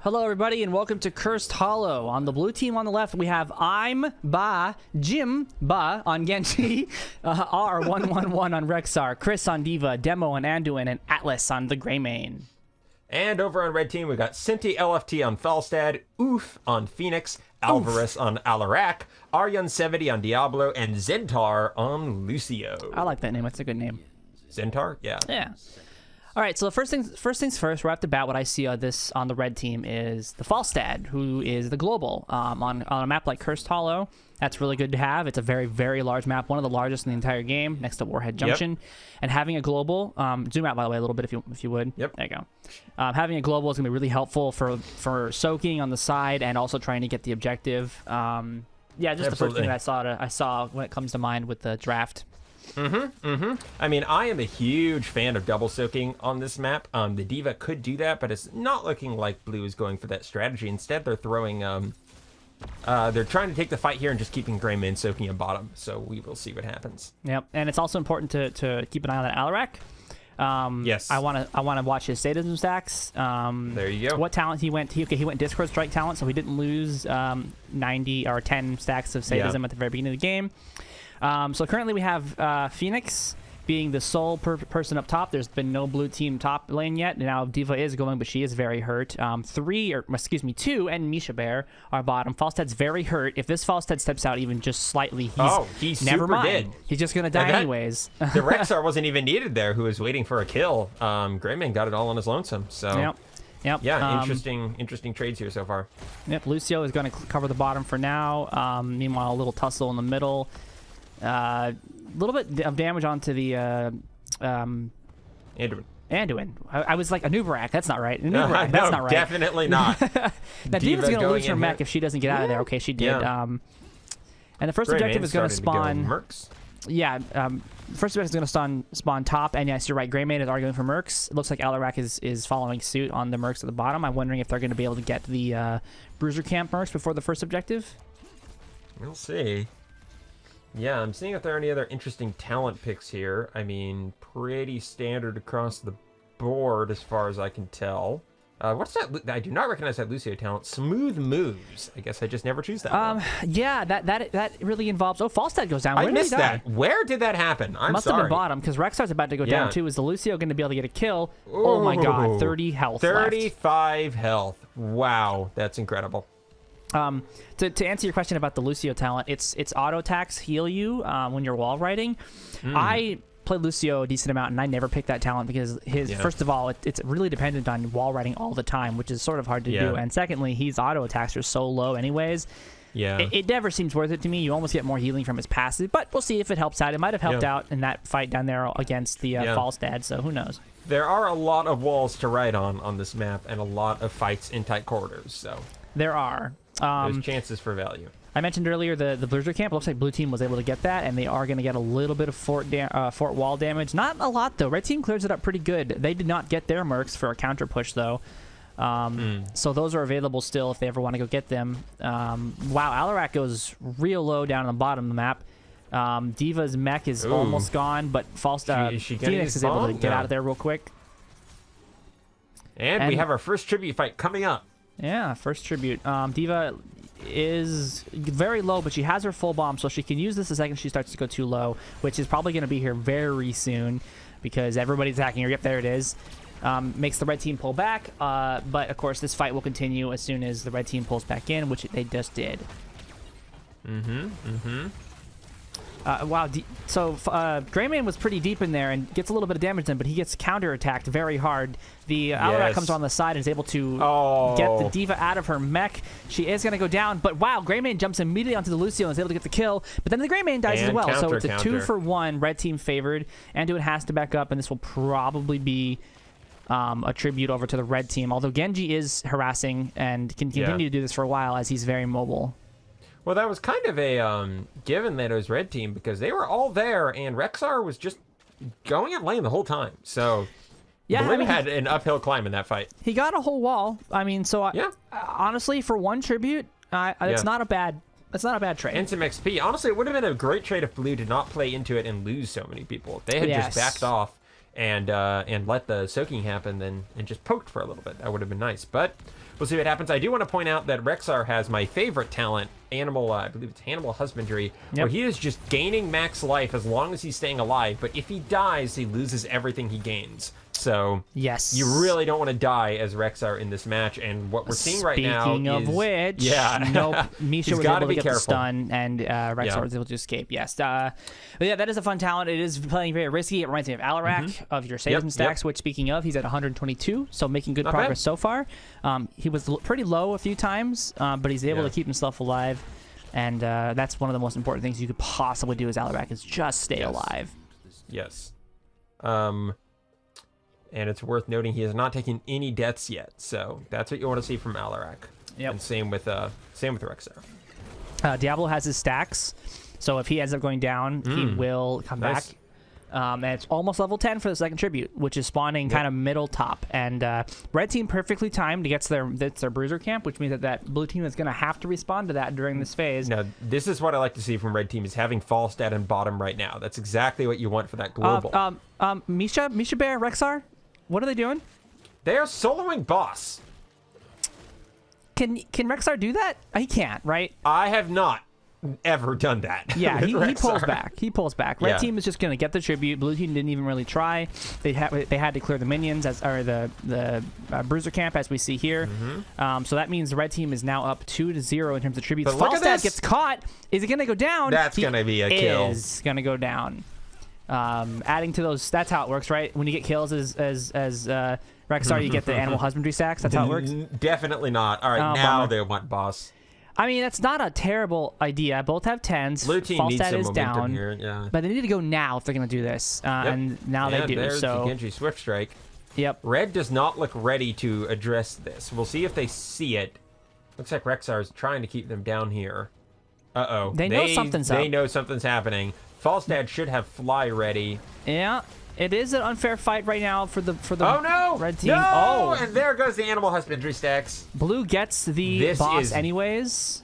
Hello, everybody, and welcome to Cursed Hollow. On the blue team on the left, we have I'm Ba, Jim Ba on Genji, R111 on Rexar, Chris on Diva, Demo on Anduin, and Atlas on the Greymane. And over on red team, we got Cinti LFT on Falstad, Oof on Phoenix, Alvarez on Alarak, Aryan70 on Diablo, and Zentar on Lucio. I like that name. That's a good name. Zentar? Yeah. Yeah. All right, so the first things first, right off the bat, what I see on the red team is the Falstad, who is the global. On a map like Cursed Hollow, that's really good to have. It's a very, very large map, one of the largest in the entire game, next to Warhead Junction. Yep. And having a global, zoom out, by the way, a little bit if you would. Yep. There you go. Having a global is going to be really helpful for soaking on the side and also trying to get the objective. Yeah, just Absolutely. The first thing that I saw when it comes to mind with the draft. I mean, I am a huge fan of double soaking on this map. The Diva could do that, but it's not looking like Blue is going for that strategy. Instead, they're throwing, they're trying to take the fight here and just keeping Greymane soaking in bottom. So we will see what happens. Yep, and it's also important to keep an eye on that Alarak. Yes. I want to watch his sadism stacks. There you go. What talent he went? He went Discord Strike talent, so he didn't lose 90 or 10 stacks of sadism at the very beginning of the game. So currently we have Phoenix being the sole person up top. There's been no blue team top lane yet. Now Diva is going, but she is very hurt. 2 and Misha Bear are bottom. Falstad's very hurt. If this Falstad steps out even just slightly, he's never super mind. Dead. He's just gonna die anyways. The Rexar wasn't even needed there, who was waiting for a kill. Greymane got it all on his lonesome. So. Yep. Yeah, interesting trades here so far. Yep. Lucio is going to cover the bottom for now. Meanwhile, a little tussle in the middle. A little bit of damage onto the Anduin. I was like, Anubarak. That's not right. Anubarak, that's not right. Definitely not. Now, Diva's going to lose her mech if she doesn't get out of there. Okay, she did. Yeah. And the first objective is going to spawn... Mercs. Yeah, first objective is going to spawn top. And yes, you're right. Greymane is arguing for Mercs. It looks like Alarak is following suit on the Mercs at the bottom. I'm wondering if they're going to be able to get the Bruiser Camp Mercs before the first objective. We'll see. Yeah, I'm seeing if there are any other interesting talent picks here. I mean, pretty standard across the board as far as I can tell. What's that? I do not recognize that Lucio talent. Smooth moves. I guess I just never choose that one. Yeah, that really involves... Oh, Falstad goes down. I missed that. Where did that happen? Must have been bottom, because Rexar's about to go down too. Is the Lucio going to be able to get a kill? Ooh, oh my god, 30 health 35 health. Wow, that's incredible. To answer your question about the Lucio talent, it's auto attacks heal you when you're wall riding. I played Lucio a decent amount, and I never picked that talent because first of all, it's really dependent on wall riding all the time, which is sort of hard to do. And secondly, his auto attacks are so low anyways. Yeah, it never seems worth it to me. You almost get more healing from his passive, but we'll see if it helps out. It might have helped out in that fight down there against the Falstad, so who knows. There are a lot of walls to ride on this map, and a lot of fights in tight corridors. So there are. There's chances for value. I mentioned earlier the Blizzard Camp. It looks like blue team was able to get that, and they are going to get a little bit of fort wall damage. Not a lot, though. Red team clears it up pretty good. They did not get their mercs for a counter push, though. So those are available still if they ever want to go get them. Wow, Alarak goes real low down on the bottom of the map. Diva's mech is almost gone, but Phoenix is able to get out of there real quick. And we have our first tribute fight coming up. Yeah, first tribute. Diva is very low, but she has her full bomb, so she can use this the second she starts to go too low, which is probably going to be here very soon because everybody's attacking her. Yep, there it is. Makes the red team pull back, but of course this fight will continue as soon as the red team pulls back in, which they just did. Wow, so Greymane was pretty deep in there and gets a little bit of damage then, but he gets counter-attacked very hard. The Alarak comes on the side and is able to get the Diva out of her mech. She is going to go down, but wow, Greymane jumps immediately onto the Lucio and is able to get the kill, but then the Greymane dies as well, so it's a 2-for-1 red team favored. Anduin has to back up, and this will probably be a tribute over to the red team, although Genji is harassing and can continue to do this for a while as he's very mobile. Well, that was kind of a given that it was red team because they were all there, and Rexar was just going at lane the whole time. So, Blue had an uphill climb in that fight. He got a whole wall. I mean, so honestly, for one tribute, it's not a bad. It's not a bad trade. And some XP. Honestly, it would have been a great trade if Blue did not play into it and lose so many people. If they had just backed off and let the soaking happen and just poked for a little bit. That would have been nice, but we'll see what happens. I do want to point out that Rexar has my favorite talent, animal, I believe it's animal husbandry, where he is just gaining max life as long as he's staying alive, but if he dies, he loses everything he gains. So yes, you really don't want to die as Rexar in this match, and what we're seeing right now Speaking of which, nope, Misha was able to get the stun, and Rexar was able to escape. Yes, but yeah, that is a fun talent. It is playing very risky. It reminds me of Alarak, of your saves and stacks, which, speaking of, he's at 122, so making good progress so far. He was pretty low a few times, but he's able to keep himself alive, and that's one of the most important things you could possibly do as Alarak, is just stay alive. Yes. And it's worth noting he has not taken any deaths yet, so that's what you want to see from Alarak. Yep. And same with Rexar. Diablo has his stacks, so if he ends up going down, he will come back. And it's almost level 10 for the second tribute, which is spawning kind of middle top. And red team perfectly timed to get to their bruiser camp, which means that blue team is going to have to respond to that during this phase. Now, this is what I like to see from red team, is having Falstad in bottom right now. That's exactly what you want for that global. Misha Bear, Rexar, what are they doing? They are soloing boss. Can Rexar do that? He can't, right? I have not ever done that. Yeah, he pulls back. He pulls back. Red team is just going to get the tribute. Blue team didn't even really try. They had to clear the minions, or the bruiser camp, as we see here. So that means the red team is now up 2-0 in terms of tributes. Falstad gets caught. Is it going to go down? That's going to be a kill. Is going to go down. Adding to those, that's how it works, right? When you get kills as Rexar, you get the animal husbandry stacks. That's how it works. Definitely not. All right, now they want boss. I mean, that's not a terrible idea. Both have 10s. Blue team needs some momentum down here, but they need to go now if they're going to do this. And now they do. There's so the Genji Swift Strike. Yep. Red does not look ready to address this. We'll see if they see it. Looks like Rexar is trying to keep them down here. Uh-oh. They know something's up. They know something's happening. Falstad should have fly ready. Yeah, it is an unfair fight right now for the red team. No! And there goes the animal husbandry stacks. Blue gets the boss anyways.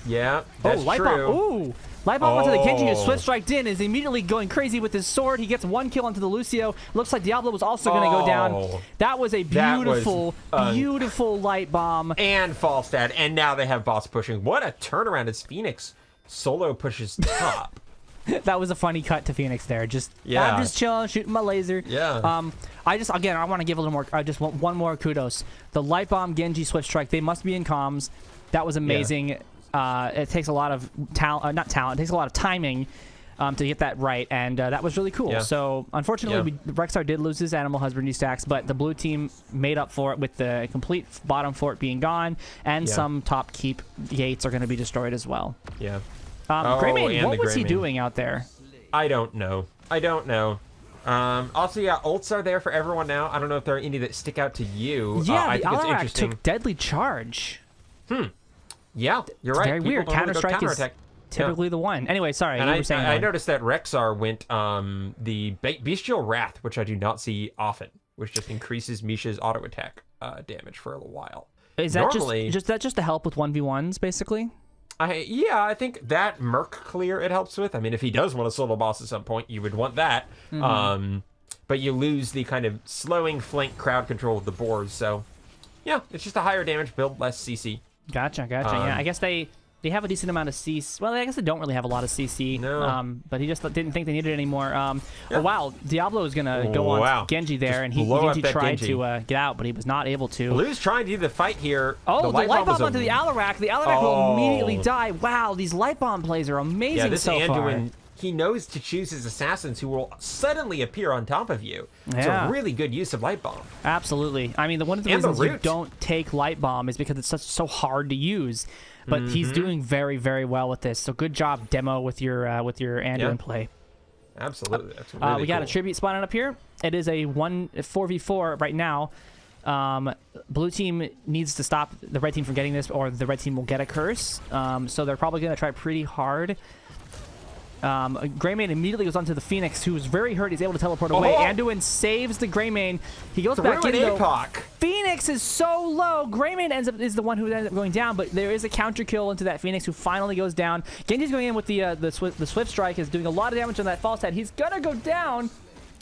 Yeah, that's Lightbomb. true. Ooh, Lightbomb onto the Genji, who Swift Strike Din is immediately going crazy with his sword. He gets one kill onto the Lucio. Looks like Diablo was also going to go down. That was a beautiful Lightbomb. And Falstad, and now they have boss pushing. What a turnaround as Phoenix solo pushes top. That was a funny cut to Phoenix there. I'm just chilling, shooting my laser. Yeah. I want to give a little more. I just want one more kudos. The Lightbomb, Genji, Swift Strike. They must be in comms. That was amazing. It takes a lot of talent. Not talent. It takes a lot of timing to get that right, and that was really cool. So unfortunately, Rexar did lose his animal husbandry stacks, but the blue team made up for it with the complete bottom fort being gone, and some top keep gates are going to be destroyed as well. Yeah. Greymane, what was he doing out there? I don't know. Also, ults are there for everyone now. I don't know if there are any that stick out to you. Yeah, I the think it's Alarak interesting. took deadly charge. Yeah, you're right. Very weird. Counter-Strike is typically the one. Anyway, sorry. And you were saying I noticed that Rexar went the Bestial Wrath, which I do not see often, which just increases Misha's auto attack damage for a little while. Is that just to help with 1v1s, basically? I think that Merc clear it helps with. I mean, if he does want a solo boss at some point, you would want that. But you lose the kind of slowing flank crowd control of the board. So, yeah, it's just a higher damage build, less CC. Gotcha. Yeah, I guess they have a decent amount of CC. Well, I guess they don't really have a lot of CC. No. But he just didn't think they needed it anymore. Oh, wow. Diablo is going to go on Genji there, and Genji tried to get out, but he was not able to. Blue's trying to do the fight here. Oh, the Lightbomb onto the Alarak. The Alarak will immediately die. Wow, these Lightbomb plays are amazing so far. He knows to choose his assassins who will suddenly appear on top of you. It's a really good use of Lightbomb. Absolutely. I mean, one of the reasons you don't take Lightbomb is because it's so hard to use. But he's doing very, very well with this. So good job, Demo, with your Anduin play. Absolutely. That's really we got a tribute spawning up here. It is a 4v4 right now. Blue team needs to stop the red team from getting this, or the red team will get a curse. So they're probably going to try pretty hard. Greymane immediately goes onto the Phoenix, who's very hurt. He's able to teleport away. Anduin saves the Greymane. He goes back in, though. Phoenix is so low. Greymane is the one who ends up going down, but there is a counter kill into that Phoenix, who finally goes down. Genji's going in with the Swift Strike, is doing a lot of damage on that Falstad. He's gonna go down.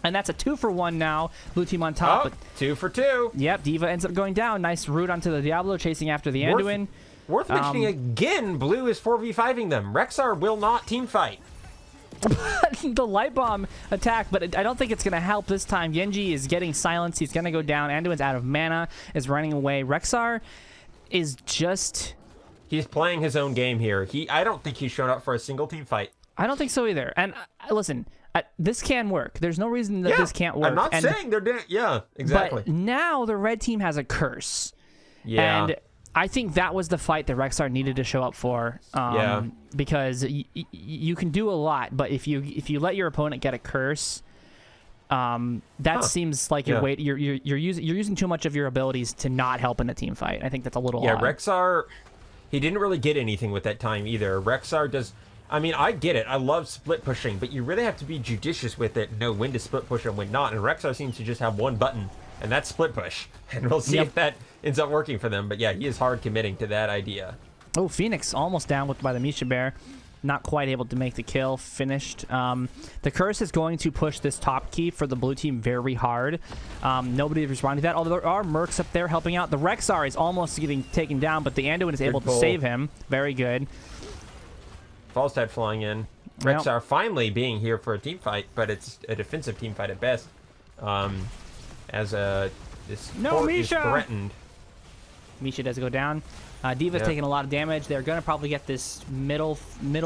And that's a 2-for-1 now. Blue team on top. Oh, 2 for 2. Yep, D.Va ends up going down. Nice root onto the Diablo, chasing after the Anduin. Worth mentioning again, Blue is 4v5ing them. Rexxar will not team fight. The light bomb attack, but I don't think it's going to help this time. Genji is getting silenced. He's going to go down. Anduin's out of mana, is running away. Rexxar is just... He's playing his own game here. I don't think he's shown up for a single team fight. I don't think so either. And listen, this can work. There's no reason that this can't work. I'm not saying they're doing... Yeah, exactly. But now the red team has a curse. Yeah. And I think that was the fight that Rexxar needed to show up for. Because you can do a lot, but if you let your opponent get a curse, that seems like you're using too much of your abilities to not help in a team fight. I think that's a little odd. Rexxar, he didn't really get anything with that time either. Rexxar does... I mean, I get it. I love split pushing, but you really have to be judicious with it and know when to split push and when not. And Rexxar seems to just have one button, and that's split push. And we'll see if that ends up working for them. But yeah, he is hard committing to that idea. Oh, Phoenix almost down by the Misha Bear. Not quite able to make the kill. Finished. The curse is going to push this top key for the blue team very hard. Nobody is responding to that, although there are mercs up there helping out. The Rexxar is almost getting taken down, but the Anduin is able to save him. Very good. Falstad flying in. Rexxar finally being here for a team fight, but it's a defensive team fight at best. This fort is threatened. Misha does go down. D.Va's taking a lot of damage. They're going to probably get this middle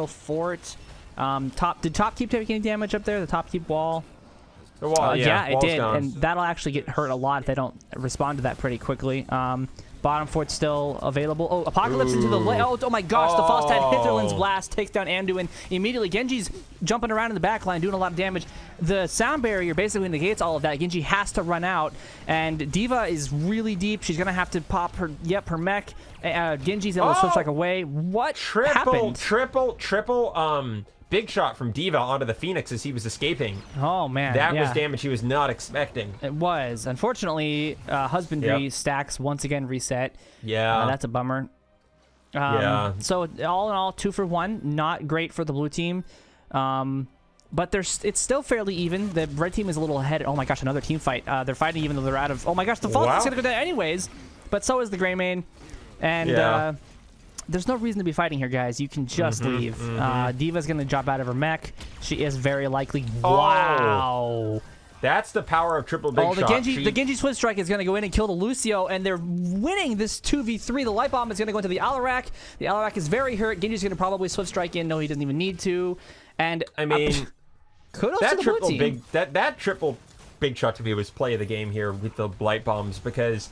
fort. Did top keep taking any damage up there? The top keep wall? The wall, it did. Down. And that'll actually get hurt a lot if they don't respond to that pretty quickly. Bottom fort's still available. Oh, Apocalypse into the lane. Oh my gosh, the Falstad Hitherland's Blast takes down Anduin immediately. Genji's jumping around in the back line, doing a lot of damage. The sound barrier basically negates all of that. Genji has to run out, and D.Va is really deep. She's going to have to pop her mech. Genji's able to switch like away. What happened? Triple, big shot from D.Va onto the Phoenix as he was escaping. Oh, man. That was damage he was not expecting. It was. Unfortunately, Husbandry stacks once again reset. Yeah. That's a bummer. So, all in all, 2 for 1. Not great for the blue team. But it's still fairly even. The red team is a little ahead. Oh, my gosh, another team fight. They're fighting even though they're out of... Oh, my gosh, the Falstad's going to go down anyways. But so is the Greymane. And... there's no reason to be fighting here, guys. You can just leave. D.Va's going to drop out of her mech. She is very likely. Wow. That's the power of triple big shot. The Genji Swift Strike is going to go in and kill the Lucio, and they're winning this 2v3. The Light Bomb is going to go into the Alarak. The Alarak is very hurt. Genji's going to probably Swift Strike in. No, he doesn't even need to. And I mean, kudos to the blue team. That triple big shot to me was play of the game here with the Light Bombs, because...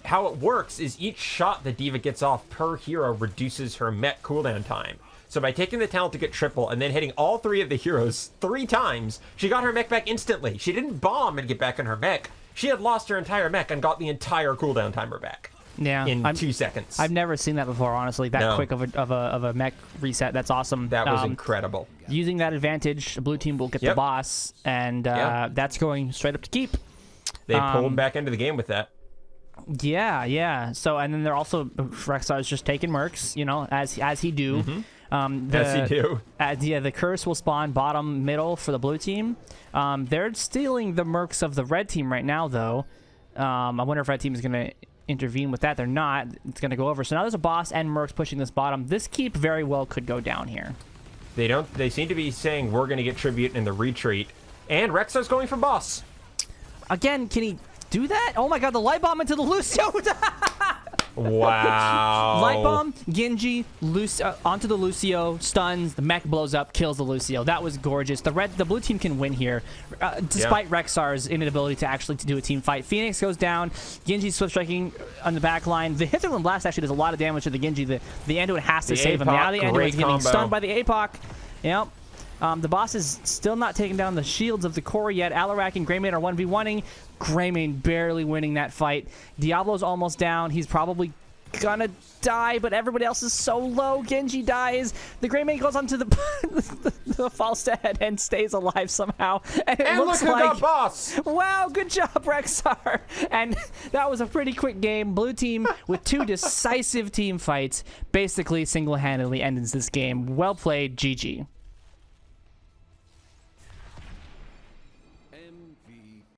How it works is each shot that D.Va gets off per hero reduces her mech cooldown time. So by taking the talent to get triple and then hitting all 3 of the heroes 3 times, she got her mech back instantly. She didn't bomb and get back in her mech. She had lost her entire mech and got the entire cooldown timer back. Yeah, in 2 seconds. I've never seen that before, honestly. That quick of a mech reset. That's awesome. That was incredible. Using that advantage, the blue team will get the boss, and that's going straight up to keep. They pulled him back into the game with that. Yeah. So, and then they're also Rexxar's just taking mercs, as he do. As he do. The curse will spawn bottom middle for the blue team. They're stealing the mercs of the red team right now, though. I wonder if red team is going to intervene with that. They're not. It's going to go over. So now there's a boss and mercs pushing this bottom. This keep very well could go down here. They seem to be saying we're going to get tribute in the retreat, and Rexxar's going for boss. Again, can he do that? Oh my god, the light bomb into the Lucio. Wow. Light bomb, Genji, onto the Lucio, stuns, the mech blows up, kills the Lucio. That was gorgeous. The blue team can win here, despite Rexxar's inability to actually do a team fight. Phoenix goes down, Genji swift striking on the back line. The Hitherland Blast actually does a lot of damage to the Genji. The Anduin has to save him. Now the Anduin is getting stunned by the APOC. Yep. The boss is still not taking down the shields of the core yet. Alarak and Greymane are 1v1ing. Greymane barely winning that fight. Diablo's almost down. He's probably gonna die, but everybody else is so low. Genji dies. The Greymane goes onto the Falstad and stays alive somehow. And it looks look like who got boss. Wow, good job, Rexxar. And that was a pretty quick game. Blue team with 2 decisive team fights basically single-handedly ends this game. Well played, GG.